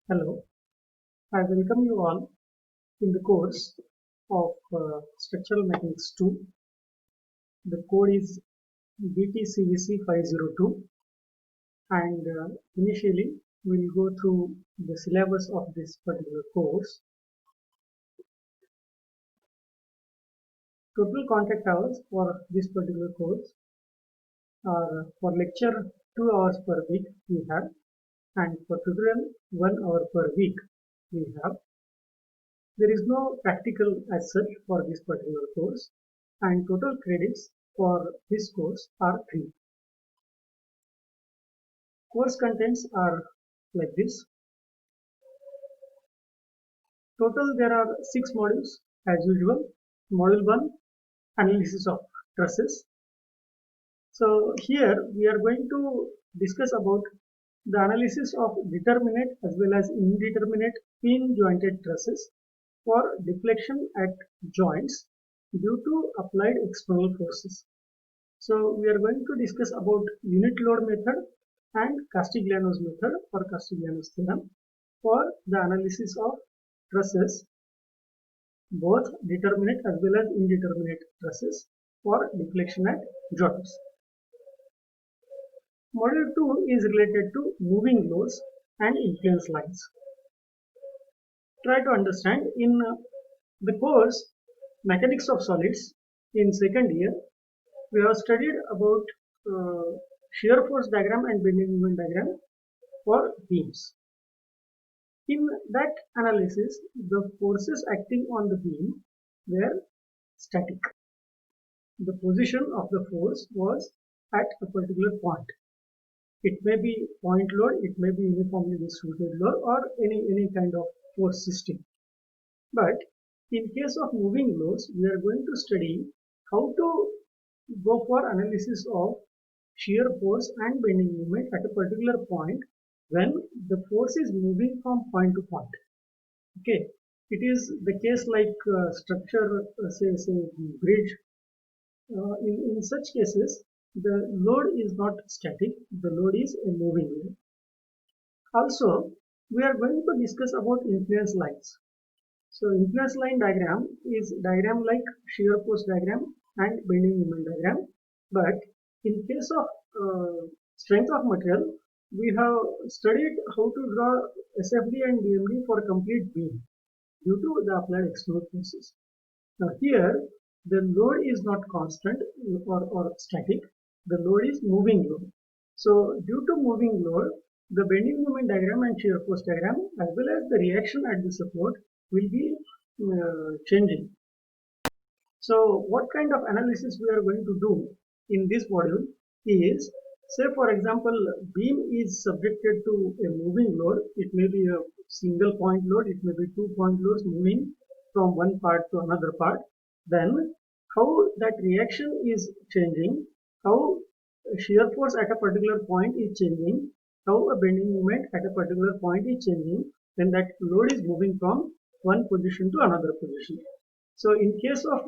Hello, I welcome you all in the course of Structural Mechanics 2. The code is BTCVC 502 and initially we'll go through the syllabus of this particular course. Total contact hours for this particular course are for lecture 2 hours per week we have, and for tutorial 1 hour per week we have. There is no practical as such for this particular course, and total credits for this course are 3. Course contents are like this. Total there are 6 modules as usual. Module 1, analysis of trusses. So here we are going to discuss about the analysis of determinate as well as indeterminate pin jointed trusses for deflection at joints due to applied external forces. So we are going to discuss about unit load method and Castigliano's method or Castigliano's theorem for the analysis of trusses, both determinate as well as indeterminate trusses for deflection at joints. Module 2 is related to moving loads and influence lines. Try to understand in the course Mechanics of Solids in second year, we have studied about shear force diagram and bending moment diagram for beams. In that analysis, the forces acting on the beam were static. The position of the force was at a particular point. It may be point load, it may be uniformly distributed load, or any kind of force system. But in case of moving loads, we are going to study how to go for analysis of shear force and bending moment at a particular point when the force is moving from point to point. Okay, it is the case like structure, say bridge. In such cases, the load is not static, the load is a moving load. Also, we are going to discuss about influence lines. So influence line diagram is diagram like shear force diagram and bending moment diagram, but in case of strength of material, we have studied how to draw SFD and DMD for complete beam due to the applied external forces. Now here, the load is not constant or static, the load is moving load. So due to moving load, the bending moment diagram and shear force diagram as well as the reaction at the support will be changing. So what kind of analysis we are going to do in this module is, say for example, beam is subjected to a moving load. It may be a single point load, it may be 2 point loads moving from one part to another part. Then how that reaction is changing, how shear force at a particular point is changing, how a bending moment at a particular point is changing when that load is moving from one position to another position. So in case of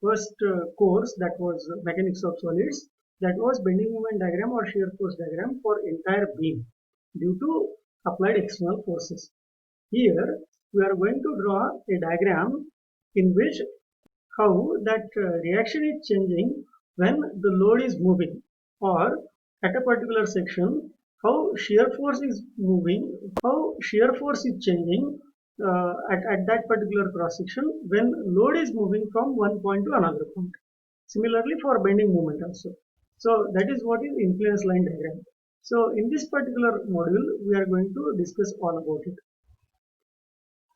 first course, that was Mechanics of Solids, that was bending moment diagram or shear force diagram for entire beam due to applied external forces. Here we are going to draw a diagram in which how that reaction is changing when the load is moving, or at a particular section how shear force is moving, how shear force is changing at that particular cross section when load is moving from one point to another point. Similarly for bending moment also. So that is what is influence line diagram. So in this particular module we are going to discuss all about it.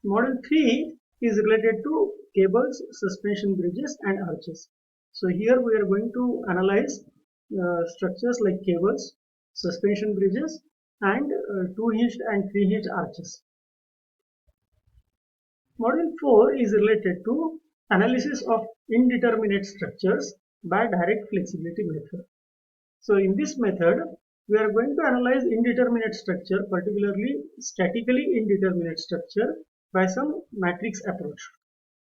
Module 3 is related to cables, suspension bridges and arches. So here we are going to analyze structures like cables, suspension bridges and 2-hinged and 3-hinged arches. Module 4 is related to analysis of indeterminate structures by direct flexibility method. So in this method, we are going to analyze indeterminate structure, particularly statically indeterminate structure by some matrix approach.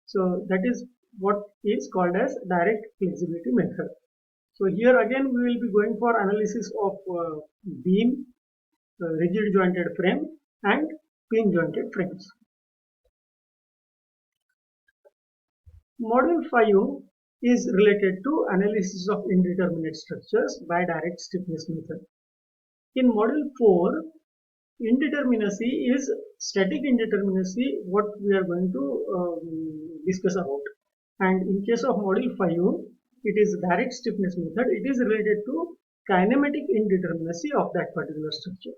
So that is what is called as direct flexibility method. So here again we will be going for analysis of beam, rigid jointed frame and pin jointed frames. Module 5 is related to analysis of indeterminate structures by direct stiffness method. In module 4, indeterminacy is static indeterminacy, what we are going to discuss about. And in case of module 5, it is direct stiffness method. It is related to kinematic indeterminacy of that particular structure.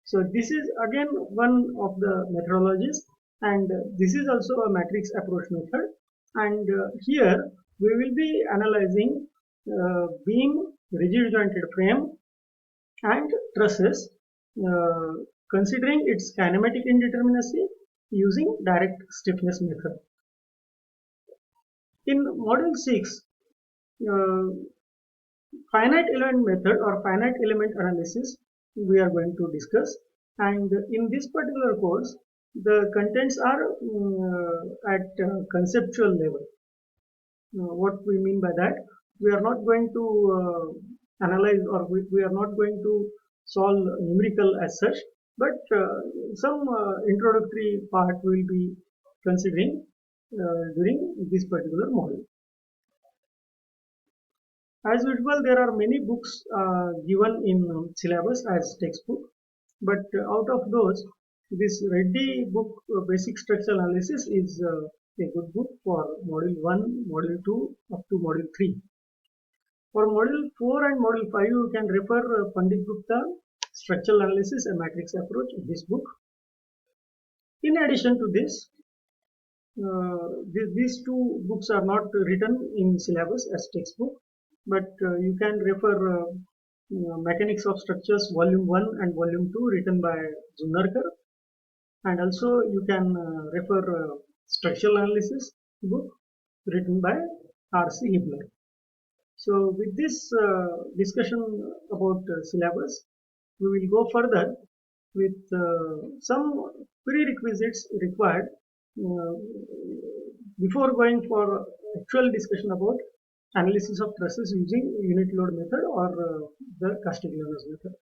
So this is again one of the methodologies, and this is also a matrix approach method. And here we will be analyzing beam, rigid jointed frame and trusses, considering its kinematic indeterminacy using direct stiffness method. In module 6, finite element method or finite element analysis we are going to discuss, and in this particular course the contents are at conceptual level. What we mean by that, we are not going to analyze, or we are not going to solve numerical as such, but some introductory part we will be considering during this particular module. As usual, there are many books given in syllabus as textbook, but out of those, this Reddy book, Basic Structural Analysis, is a good book for module 1, module 2 up to module 3. For module 4 and module 5, you can refer Pandit Gupta, Structural Analysis, a Matrix Approach, this book. In addition to this, these two books are not written in syllabus as textbook, but you can refer Mechanics of Structures volume 1 and volume 2 written by Zunarkar, and also you can refer Structural Analysis book written by R.C. Hibbeler. So with this discussion about syllabus, we will go further with some prerequisites required before going for actual discussion about analysis of trusses using unit load method or the Castiglione's method.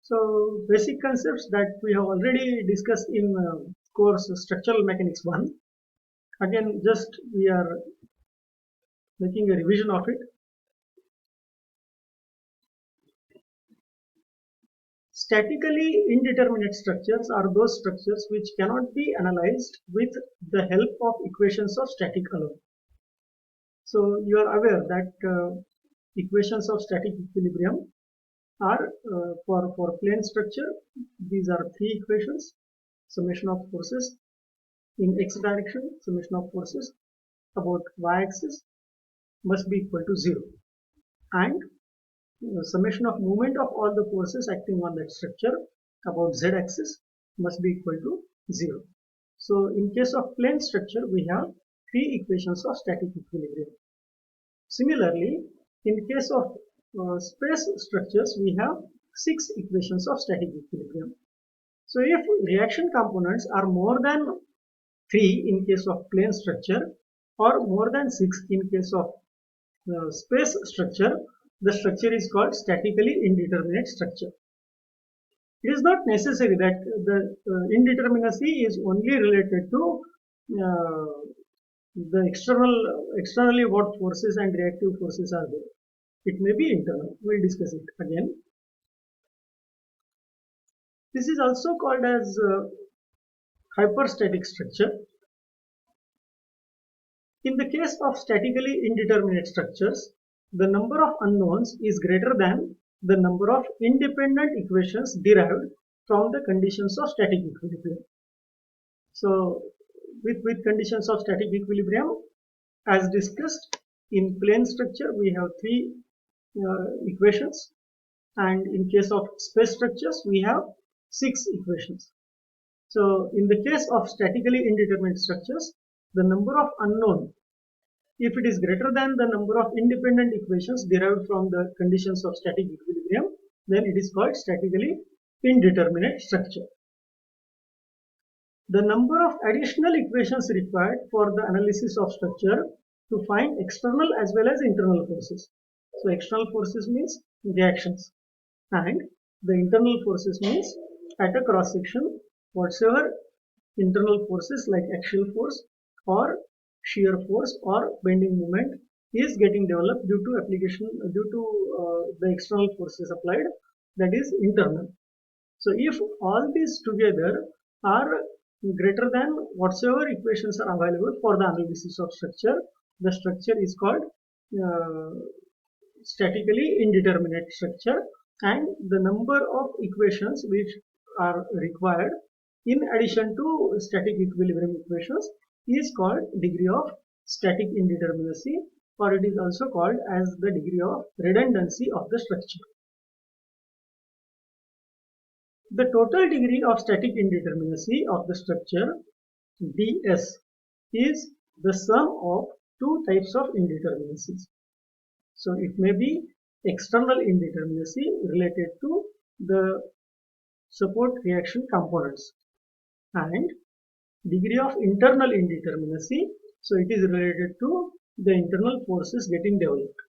So basic concepts that we have already discussed in course Structural Mechanics 1. Again, just we are making a revision of it. Statically indeterminate structures are those structures which cannot be analyzed with the help of equations of static alone. So you are aware that equations of static equilibrium are for plane structure. These are three equations: summation of forces in x direction, summation of forces about y-axis must be equal to 0, and summation of moment of all the forces acting on that structure about z-axis must be equal to 0. So in case of plane structure, we have three equations of static equilibrium. Similarly, in case of space structures, we have 6 equations of static equilibrium. So if reaction components are more than 3 in case of plane structure or more than 6 in case of space structure, the structure is called statically indeterminate structure. It is not necessary that the indeterminacy is only related to the externally what forces and reactive forces are there. It may be internal. We'll discuss it again. This is also called as hyperstatic structure. In the case of statically indeterminate structures, the number of unknowns is greater than the number of independent equations derived from the conditions of static equilibrium. So with conditions of static equilibrium, as discussed, in plane structure we have 3 equations, and in case of space structures we have 6 equations. So in the case of statically indeterminate structures, the number of unknown, if it is greater than the number of independent equations derived from the conditions of static equilibrium, then it is called statically indeterminate structure. The number of additional equations required for the analysis of structure to find external as well as internal forces. So external forces means reactions, and The internal forces means at a cross section, whatsoever internal forces like axial force or shear force or bending moment is getting developed due to application due to the external forces applied, that is internal. So if all these together are greater than whatsoever equations are available for the analysis of structure, the structure is called uh, statically indeterminate structure, and the number of equations which are required in addition to static equilibrium equations is called degree of static indeterminacy, or it is also called as the degree of redundancy of the structure. The total degree of static indeterminacy of the structure, ds, is the sum of two types of indeterminacies. So it may be external indeterminacy related to the support reaction components, and degree of internal indeterminacy, so it is related to the internal forces getting developed.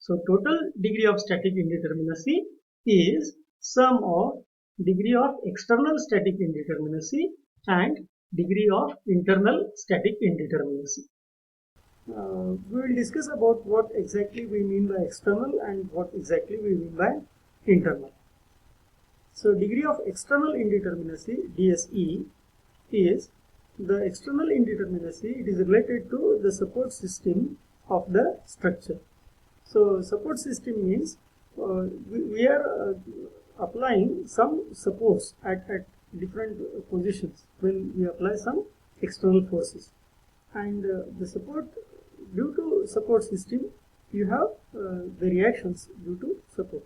So total degree of static indeterminacy is sum of degree of external static indeterminacy and degree of internal static indeterminacy. We will discuss about what exactly we mean by external and what exactly we mean by internal. So degree of external indeterminacy, DSE, is the external indeterminacy. It is related to the support system of the structure. So support system means we are applying some supports at different positions when we apply some external forces, and the support, due to support system you have the reactions due to support.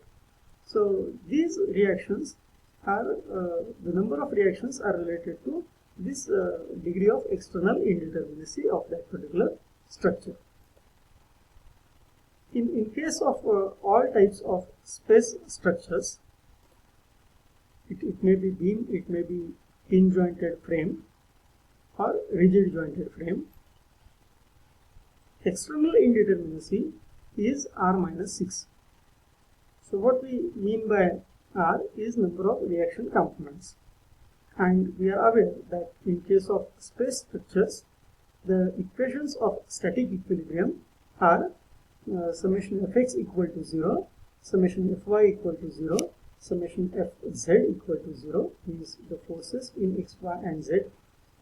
So these reactions are the number of reactions are related to this degree of external indeterminacy of that particular structure. In case of all types of space structures, it may be beam, it may be pin jointed frame or rigid jointed frame, external indeterminacy is R minus 6. So what we mean by R is number of reaction components, and we are aware that in case of space structures, the equations of static equilibrium are summation fx equal to 0, summation fy equal to 0, summation fz equal to 0, means the forces in x, y and z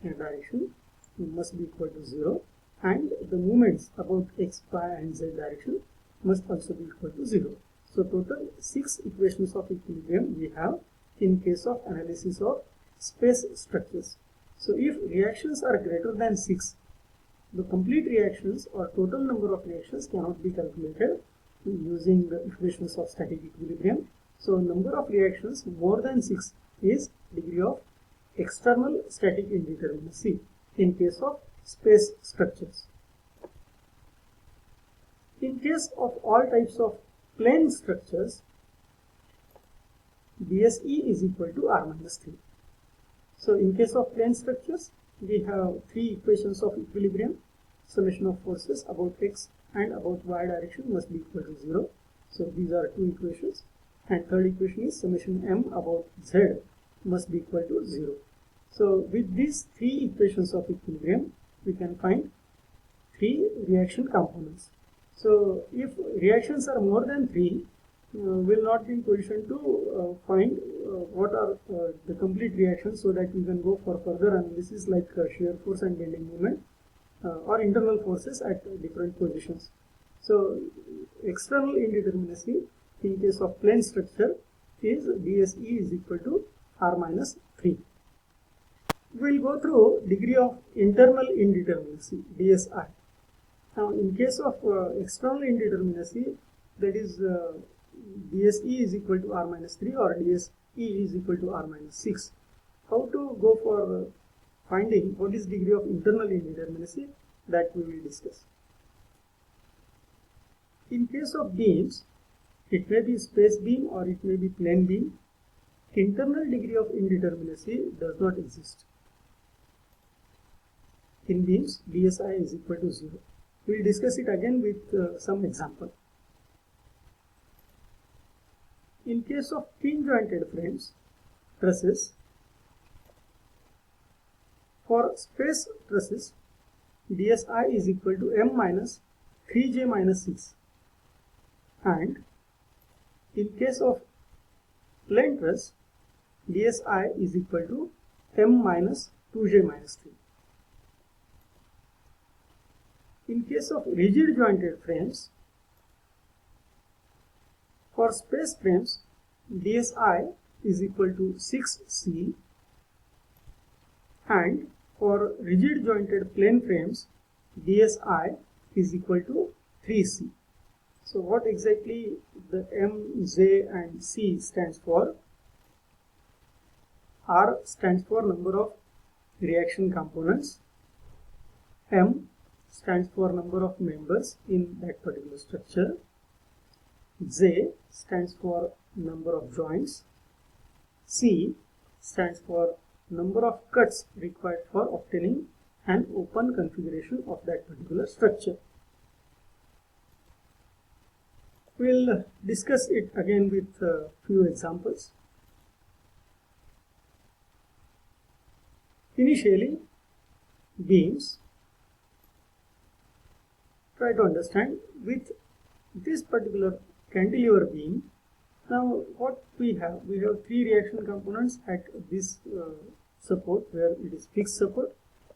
direction must be equal to 0, and the moments about x, y and z direction must also be equal to 0. So total 6 equations of equilibrium we have in case of analysis of space structures. So if reactions are greater than 6, the complete reactions or total number of reactions cannot be calculated using the equations of static equilibrium. So number of reactions more than 6 is degree of external static indeterminacy in case of space structures. In case of all types of plane structures, DSE is equal to R minus 3. So in case of plane structures, we have 3 equations of equilibrium. Summation of forces about x and about y direction must be equal to 0. So these are 2 equations. And third equation is summation m about z must be equal to 0. So with these 3 equations of equilibrium, we can find 3 reaction components. So if reactions are more than 3, will not be in position to find what are the complete reactions, so that we can go for further analysis like shear force and bending moment or internal forces at different positions. So external indeterminacy in case of plane structure is DSE is equal to R minus 3. We will go through degree of internal indeterminacy, DSI. Now in case of external indeterminacy, that is DSE is equal to R minus 3 or DSE is equal to R minus 6. How to go for finding what is degree of internal indeterminacy, that we will discuss. In case of beams, it may be space beam or it may be plane beam. Internal degree of indeterminacy does not exist. In beams, DSI is equal to 0. We will discuss it again with some example. In case of pin jointed frames, trusses, for space trusses, dsi is equal to m minus 3j minus 6, and in case of plain truss, dsi is equal to m minus 2j minus 3. In case of rigid jointed frames, for space frames, dsi is equal to 6c, and for rigid jointed plane frames, dsi is equal to 3c. So what exactly the M, J and C stands for? R stands for number of reaction components, M stands for number of members in that particular structure, J stands for number of joints, C stands for number of cuts required for obtaining an open configuration of that particular structure. We'll discuss it again with a few examples. Initially, beams. Try to understand with this particular cantilever beam. Now what we have three reaction components at this support where it is fixed support,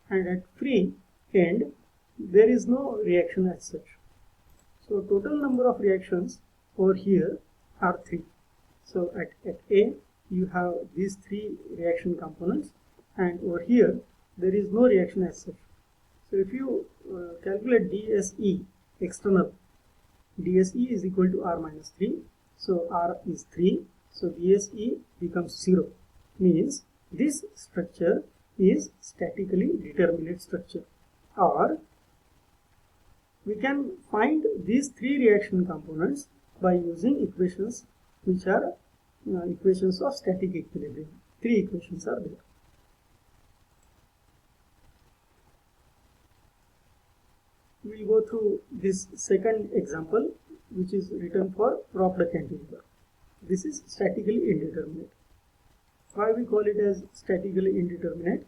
and at free end there is no reaction as such. So total number of reactions over here are 3. So at A you have these 3 reaction components, and over here there is no reaction as such. So if you calculate DSE external, DSE is equal to R minus 3. So R is 3. So DSE becomes 0. Means this structure is statically determinate structure. Or we can find these 3 reaction components by using equations which are equations of static equilibrium. 3 equations are there. We will go through this second example, which is written for propped cantilever. This is statically indeterminate. Why we call it as statically indeterminate?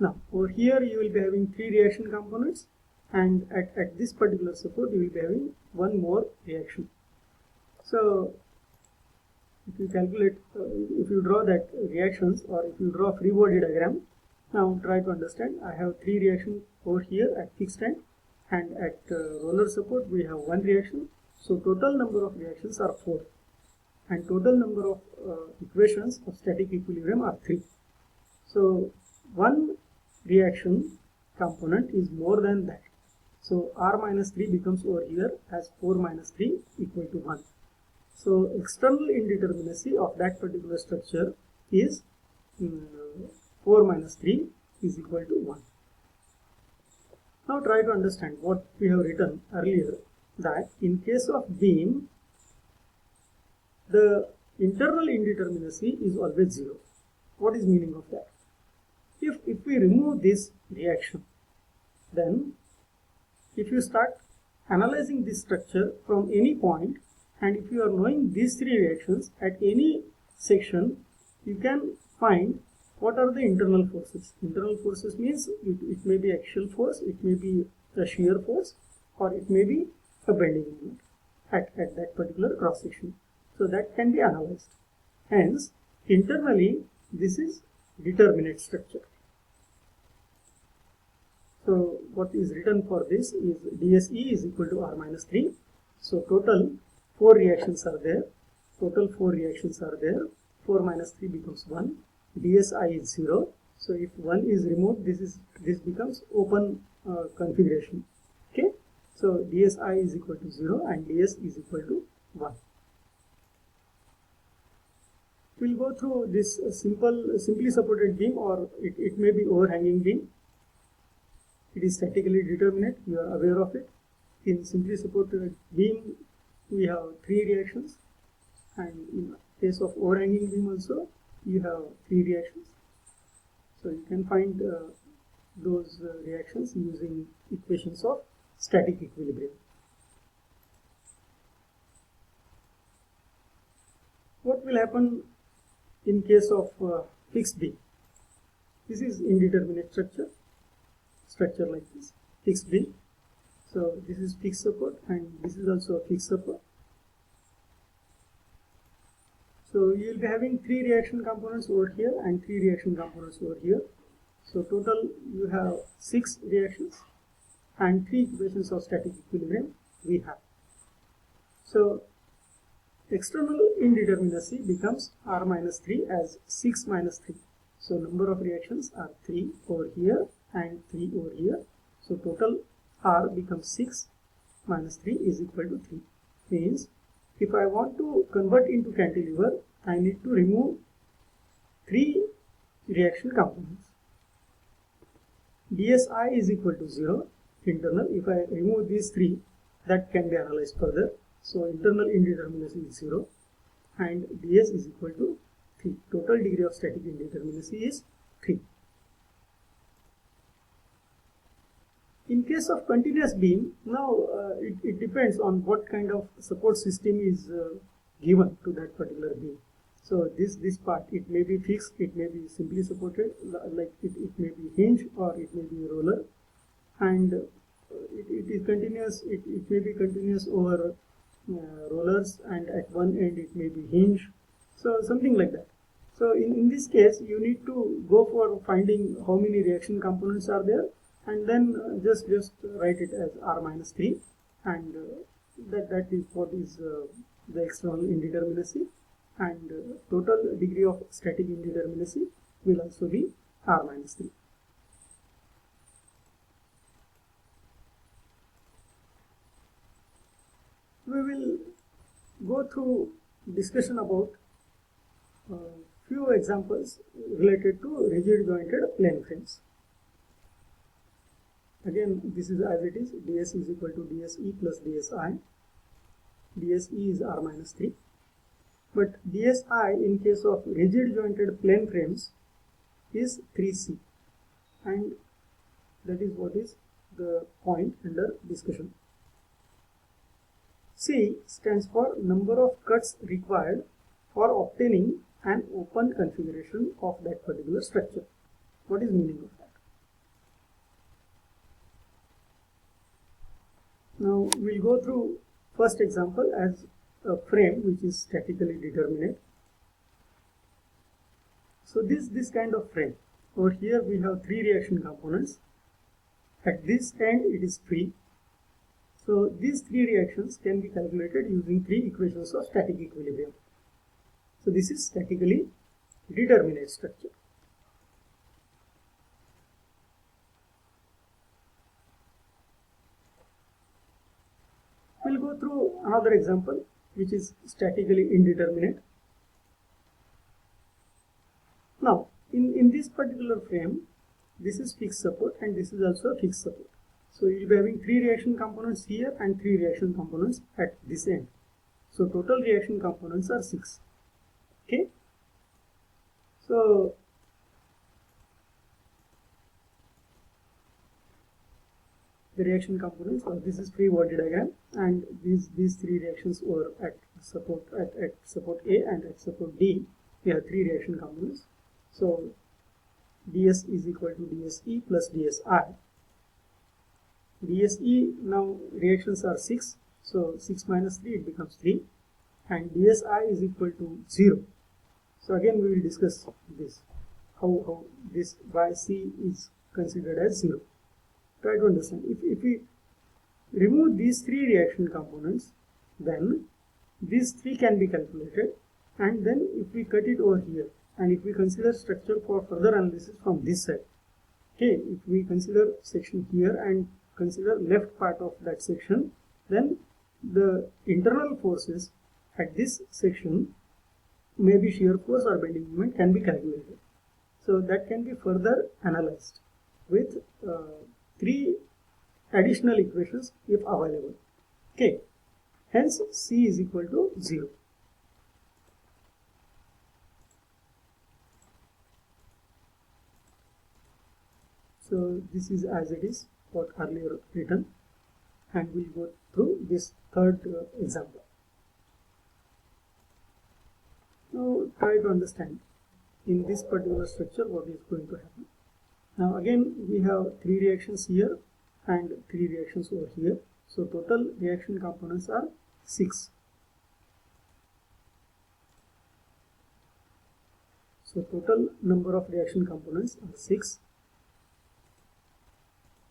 Now over here you will be having 3 reaction components, and at this particular support you will be having one more reaction. So if you calculate, if you draw that reactions, or if you draw free body diagram, now try to understand. I have 3 reactions over here at fixed end, and at roller support we have 1 reaction. So total number of reactions are 4, and total number of equations of static equilibrium are 3. So one reaction component is more than that. So R minus 3 becomes over here as 4 minus 3 equal to 1. So external indeterminacy of that particular structure is 4 minus 3 is equal to 1. Now try to understand what we have written earlier, that in case of beam, the internal indeterminacy is always 0. What is meaning of that? If we remove this reaction, then if you start analyzing this structure from any point, and if you are knowing these 3 reactions at any section, you can find what are the internal forces. Internal forces means it may be axial force, it may be a shear force, or it may be a bending moment at that particular cross section. So that can be analyzed. Hence, internally this is determinate structure. So what is written for this is DSE is equal to R minus 3. So total 4 reactions are there. Total 4 reactions are there. 4 minus 3 becomes 1. DSI is 0. So if 1 is removed, this becomes open configuration. Okay. So DSI is equal to 0 and DS is equal to 1. We'll go through this simply supported beam, or it may be overhanging beam. It is statically determinate, you are aware of it. In simply supported beam, we have 3 reactions, and in case of overhanging beam also, you have 3 reactions. So you can find those reactions using equations of static equilibrium. what will happen in case of fixed D? This is indeterminate structure like this, fixed D. So this is fixed support and this is also a fixed support. So you will be having 3 reaction components over here and 3 reaction components over here. So total you have 6 reactions and 3 equations of static equilibrium we have. So external indeterminacy becomes R minus 3 as 6 minus 3. So number of reactions are 3 over here and 3 over here. So total R becomes 6 minus 3 is equal to 3. Means if I want to convert into cantilever, I need to remove 3 reaction components. dSi is equal to 0 internal. If I remove these 3, that can be analyzed further. So internal indeterminacy is 0 and ds is equal to 3. Total degree of static indeterminacy is 3. In case of continuous beam, now it depends on what kind of support system is given to that particular beam. So this part, it may be fixed, it may be simply supported, like it may be hinge or it may be roller, and it is continuous. It may be continuous over rollers, and at one end it may be hinge, so something like that. So in this case, you need to go for finding how many reaction components are there, and then just write it as R minus 3, and that is what is the external indeterminacy, and total degree of static indeterminacy will also be R minus 3. We will go through discussion about few examples related to rigid jointed plane frames. Again, this is as it is, ds is equal to dse plus dsi. dse is R minus 3. But dsi in case of rigid jointed plane frames is 3c, and that is what is the point under discussion. C stands for number of cuts required for obtaining an open configuration of that particular structure. What is meaning of that? Now we'll go through first example as a frame which is statically determinate. So this kind of frame, over here we have 3 reaction components. At this end it is free. So these 3 reactions can be calculated using 3 equations of static equilibrium. So this is statically determinate structure. We'll go through another example which is statically indeterminate. Now in this particular frame, this is fixed support and this is also a fixed support. So you'll be having 3 reaction components here and 3 reaction components at this end. So total reaction components are 6. Okay. So the reaction components, this is free body diagram, and these 3 reactions were at support A and at support D. We have 3 reaction components. So ds is equal to dse plus dsi. dse, now reactions are 6, so 6 minus 3 it becomes 3, and dsi is equal to 0. So again we will discuss this, how this by C is considered as 0. Try to understand. If we remove these 3 reaction components, then these 3 can be calculated, and then if we cut it over here and if we consider structure for further analysis from this side, okay, if we consider section here and consider left part of that section, then the internal forces at this section, maybe shear force or bending moment, can be calculated. So that can be further analyzed with 3 additional equations if available. Okay, hence C is equal to 0. So this is as it is, what earlier written, and we'll go through this third example. try to understand in this particular structure what is going to happen. Now again we have 3 reactions here and 3 reactions over here. So total reaction components are 6. So total number of reaction components are 6.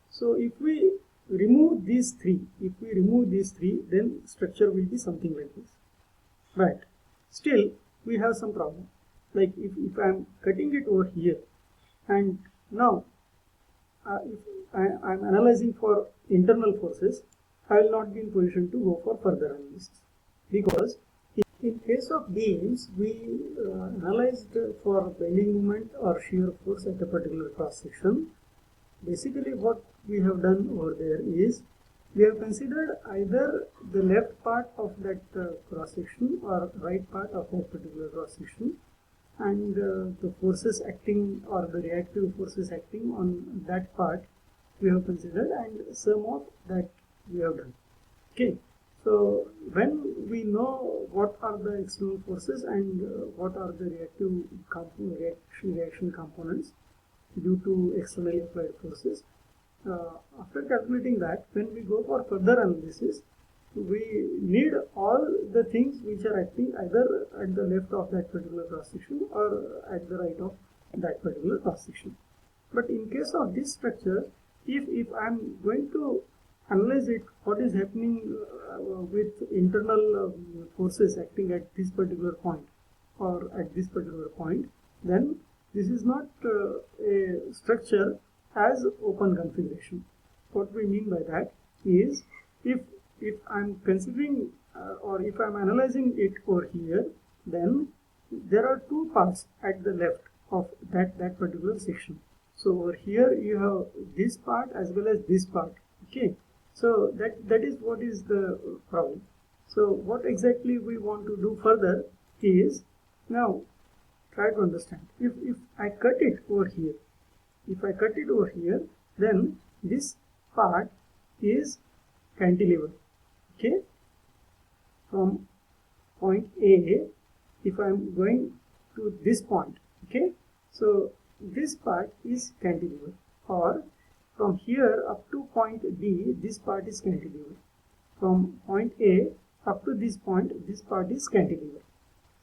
So if we remove these 3, then structure will be something like this. But still we have some problem. Like if I am cutting it over here, and now if I am analyzing for internal forces, I will not be in position to go for further analysis, because in case of beams we analyzed for bending moment or shear force at a particular cross section. Basically what we have done over there is we have considered either the left part of that cross section or right part of that particular cross section, and the forces acting or the reactive forces acting on that part we have considered, and sum of that we have done. Okay, so when we know what are the external forces and what are the reaction components due to externally applied forces, after calculating that, when we go for further analysis, we need all the things which are acting either at the left of that particular cross section or at the right of that particular cross section. But in case of this structure, if I am going to analyze it, what is happening with internal forces acting at this particular point or at this particular point, then this is not a structure as open configuration. What we mean by that is if I am considering or if I am analyzing it over here, then there are 2 parts at the left of that particular section. So over here you have this part as well as this part. Okay, so that is what is the problem. So what exactly we want to do further is, now try to understand, if I cut it over here, then this part is cantilever. Okay, from point A, if I am going to this point, okay, so this part is cantilever, or from here up to point B, this part is cantilever. From point A up to this point, this part is cantilever.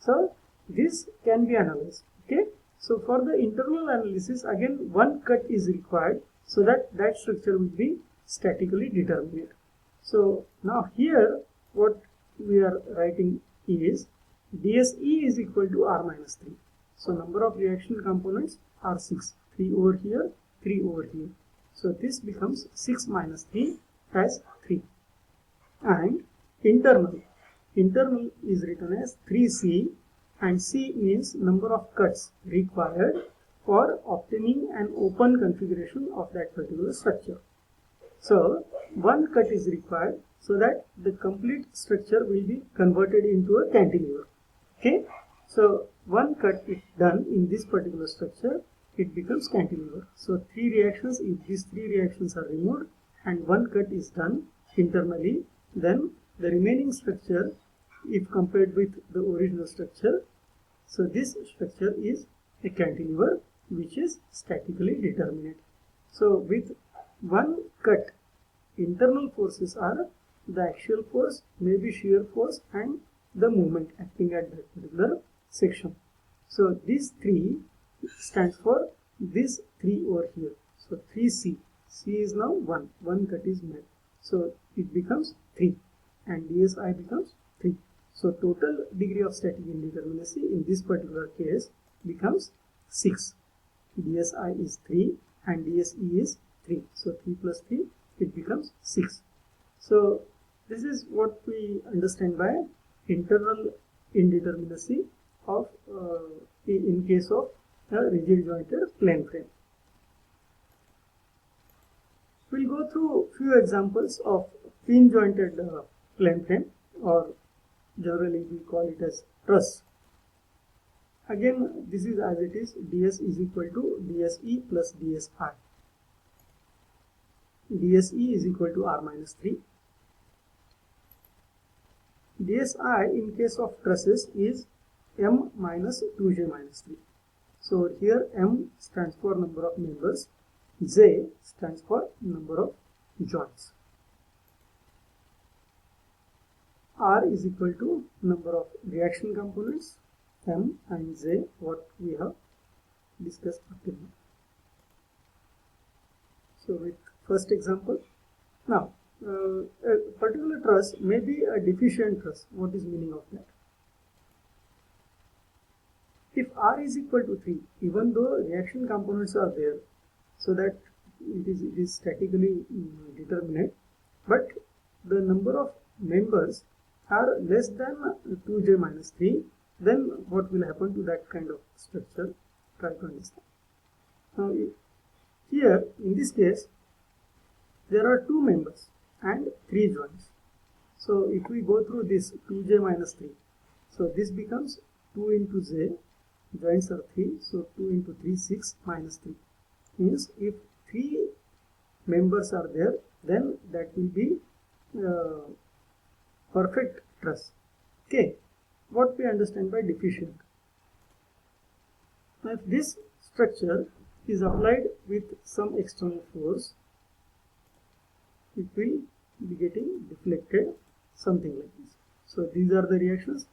So this can be analyzed. Okay, so for the internal analysis, again one cut is required so that structure will be statically determinate. So now here what we are writing is DSE is equal to R minus 3. So number of reaction components are 6, 3 over here, 3 over here. So this becomes 6 minus 3 as 3. And internal is written as 3C, and C means number of cuts required for obtaining an open configuration of that particular structure. So one cut is required so that the complete structure will be converted into a cantilever. Okay, so one cut is done in this particular structure, it becomes cantilever. So 3 reactions, if these 3 reactions are removed and one cut is done internally, then the remaining structure, if compared with the original structure, so this structure is a cantilever which is statically determinate. So with one cut, internal forces are the axial force, maybe shear force, and the moment acting at that particular section. So these 3 stands for this 3 over here. So 3C. C is now 1. One cut is made. So it becomes 3 and DSI becomes 3. So total degree of static indeterminacy in this particular case becomes 6. DSI is 3 and DSE is 3. So 3 plus 3, it becomes 6. So this is what we understand by internal indeterminacy of in case of a rigid jointed plane frame. We'll go through few examples of pin jointed plane frame, or generally we call it as truss. Again, this is as it is, ds is equal to dse plus dsi. dse is equal to r minus 3. dsi in case of trusses is m minus 2j minus 3. So here m stands for number of members, j stands for number of joints. R is equal to number of reaction components, m and j, what we have discussed up till now. So with first example, now a particular truss may be a deficient truss. What is meaning of that? If R is equal to 3, even though reaction components are there, so that it is statically determinate, but the number of members are less than 2j minus 3, then what will happen to that kind of structure? Try to understand. Now here in this case there are 2 members and 3 joints. So if we go through this 2j minus 3, so this becomes 2 into j, joints are 3, so 2 into 3, 6 minus 3. Means if 3 members are there, then that will be perfect truss. Okay, what we understand by deficient? Now if this structure is applied with some external force, it will be getting deflected, something like this. So these are the reactions.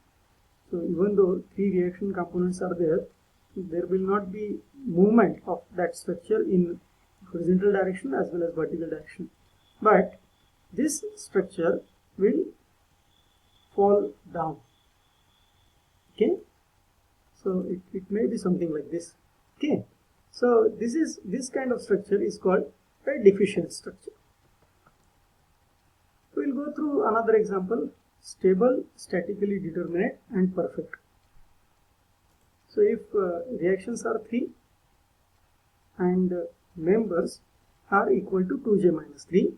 So even though 3 reaction components are there, there will not be movement of that structure in horizontal direction as well as vertical direction, but this structure will fall down. Okay, so it may be something like this. Okay, so this kind of structure is called a deficient structure. We will go through another example: stable, statically determinate and perfect. So if reactions are 3 and members are equal to 2j minus 3,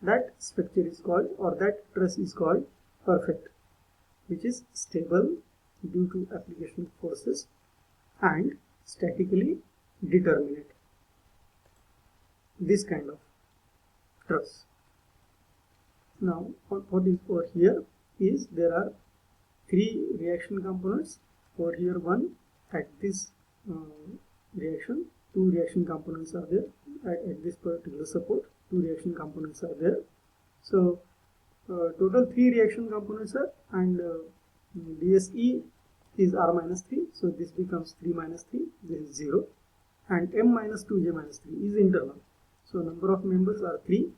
that structure is called, or that truss is called perfect, which is stable due to application of forces and statically determinate. This kind of truss. Now what is over here is there are 3 reaction components. Over here 1, at this reaction 2 reaction components are there. At this particular support 2 reaction components are there. So total 3 reaction components are, and DSE is R minus 3, so this becomes 3 minus 3, this is 0, and M minus 2J minus 3 is internal. So number of members are 3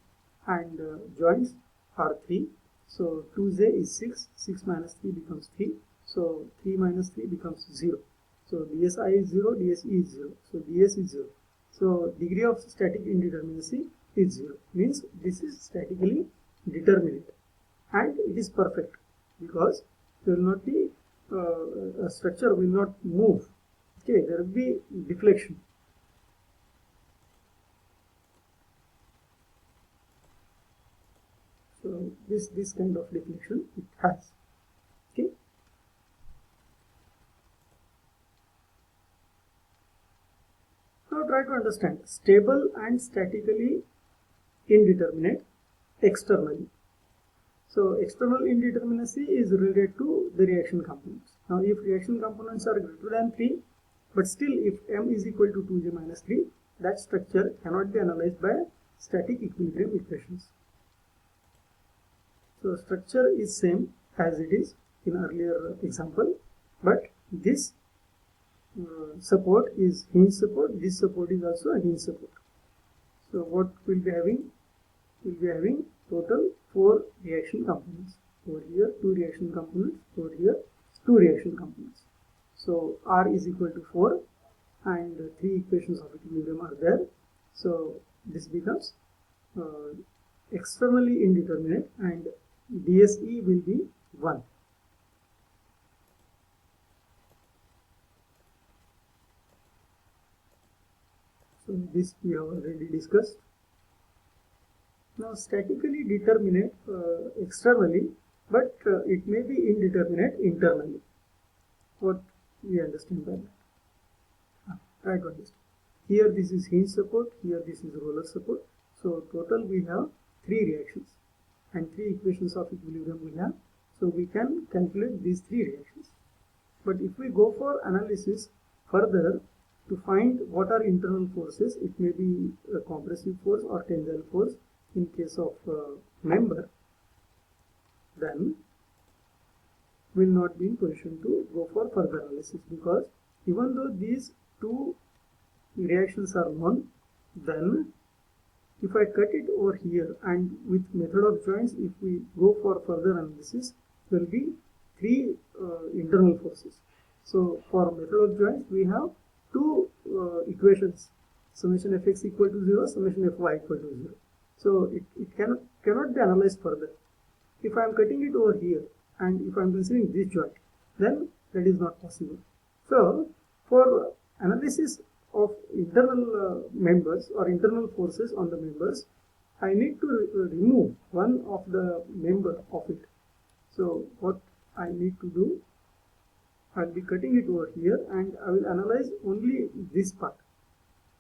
and joints are 3. So 2J is 6, 6 minus 3 becomes 3, so 3 minus 3 becomes 0. So DSI is 0, DSE is 0, so DS is 0. So degree of static indeterminacy is 0, means this is statically determinate and it is perfect, because there will not be a structure will not move. Okay, there will be deflection. So this kind of deflection it has. Okay. Now try to understand stable and statically indeterminate externally. So external indeterminacy is related to the reaction components. Now if reaction components are greater than 3, but still if M is equal to 2J minus 3, that structure cannot be analyzed by static equilibrium equations. So structure is same as it is in earlier example, but this support is hinge support, this support is also a hinge support. So what we'll be having? We'll be having total 4 reaction components. Over here 2 reaction components, over here 2 reaction components. So R is equal to 4 and 3 equations of equilibrium are there. So this becomes externally indeterminate and DSE will be 1. So this we have already discussed. Now statically determinate externally, but it may be indeterminate internally. What we understand by that? Try to understand. Here this is hinge support, here this is roller support. So total we have 3 reactions and 3 equations of equilibrium we have. So we can calculate these 3 reactions. But if we go for analysis further to find what are internal forces, it may be a compressive force or tensile force in case of member, then will not be in position to go for further analysis, because even though these two reactions are known, then if I cut it over here and with method of joints, if we go for further analysis, there will be three internal forces. So for method of joints, we have two equations, summation fx equal to 0, summation fy equal to 0. So it cannot be analyzed further. If I am cutting it over here and if I am considering this joint, then that is not possible. So for analysis of internal members or internal forces on the members, I need to remove one of the member of it. So what I need to do, I will be cutting it over here and I will analyze only this part.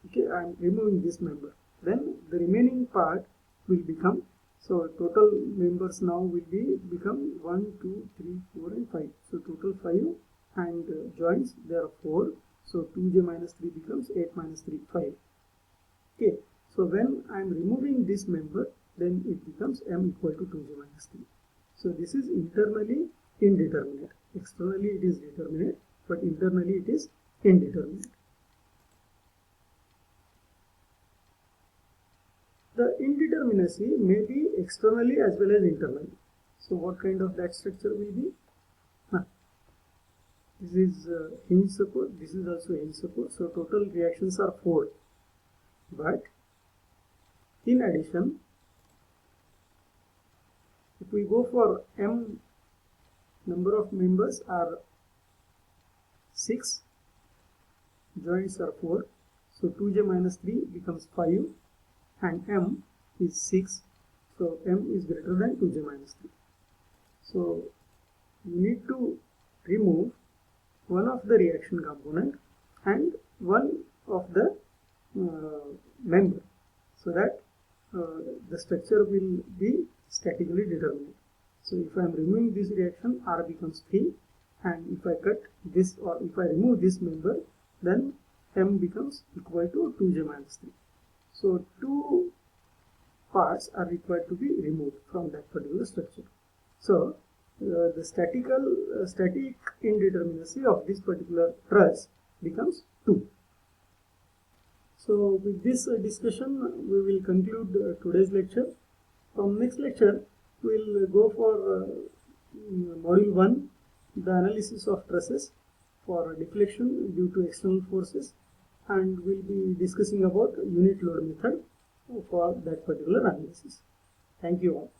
Okay, I am removing this member. Then the remaining part will become, so total members now will become 1, 2, 3, 4 and 5. So total 5 and joints there are 4. So 2j minus 3 becomes 8 minus 3, 5. Okay, so when I am removing this member, then it becomes m equal to 2j minus 3. So this is internally indeterminate. Externally it is determinate, but internally it is indeterminate. The indeterminacy may be externally as well as internally. So what kind of that structure will be? This is hinge support, this is also hinge support. So total reactions are 4. But in addition, if we go for m, number of members are 6, joints are 4. So 2j minus 3 becomes 5 and m is 6. So m is greater than 2j minus 3. So you need to remove one of the reaction component and one of the member, so that the structure will be statically determined. So if I am removing this reaction, R becomes 3, and if I cut this or if I remove this member, then M becomes equal to 2j minus 3. So two parts are required to be removed from that particular structure. So the static indeterminacy of this particular truss becomes 2. So with this discussion, we will conclude today's lecture. From next lecture, we will go for module 1, the analysis of trusses for deflection due to external forces, and we will be discussing about unit load method for that particular analysis. Thank you all.